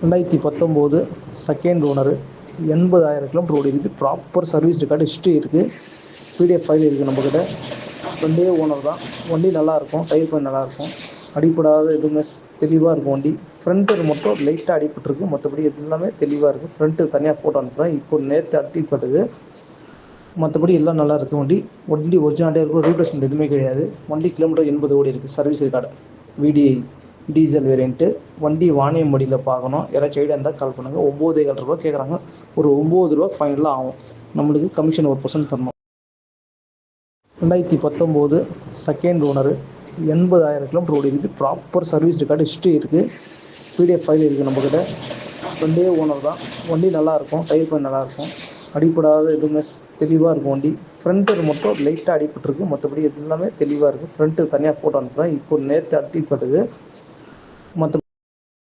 2019 second owner, 80,000 kilometre ஓடி இருக்குது. Proper service record history இருக்குது. பிடிஎஃப் ஃபைல் இருக்குது நம்மக்கிட்ட. ரெண்டே ஓனர் தான். வண்டி நல்லாயிருக்கும், டயர் பாயிண்ட் நல்லாயிருக்கும், அடிப்படாத எதுவுமே தெளிவாக இருக்கும் வண்டி. ஃப்ரண்ட்டு மட்டும் லைட்டாக அடிபட்டுருக்கு, மற்றபடி எல்லாமே தெளிவாக இருக்குது. ஃப்ரண்ட்டு தனியாக ஃபோட்டோ அனுப்புகிறேன். இப்போ நேற்று அடிப்பட்டது, மற்றபடி எல்லாம் நல்லா இருக்குது வண்டி. வண்டி ஒரிஜினாலிட்டியாக இருக்கும், ரீப்ளேஸ்மெண்ட் எதுவுமே கிடையாது. வண்டி கிலோமீட்டர் 80 ஓடி இருக்குது. Service record VDI diesel variant. வண்டி வாணியம்பாடியில் பார்க்கணும். யாராச்சும் ஐடியா இருந்தால் கால் பண்ணுங்கள். 9,700 ரூபா கேட்குறாங்க. ஒரு 9 ரூபா ஃபைனலாக ஆகும். நம்மளுக்கு கமிஷன் 1% தரணும். 2019 செகண்ட் ஓனரு, 80,000 கிலோமீட்டர் ஓடி இருக்குது. ப்ராப்பர் சர்வீஸ் ரெக்கார்டு ஹிஸ்ட்ரி இருக்குது. பிடிஎஃப் ஃபைல் இருக்குது நம்மக்கிட்ட. ரெண்டே ஓனர் தான். வண்டி நல்லாயிருக்கும், டயர் பாயிண்ட் நல்லாயிருக்கும், அடிப்படாத எதுவுமே தெளிவாக இருக்கும் வண்டி. ஃப்ரண்ட்டு மட்டும் லைட்டாக அடிபட்டுருக்கு, மற்றபடி எல்லாமே தெளிவாக இருக்குது. ஃப்ரண்ட்டு தனியாக ஃபோட்டோ அனுப்புகிறேன். இப்போ நேற்று அடிப்பட்டது, மற்ற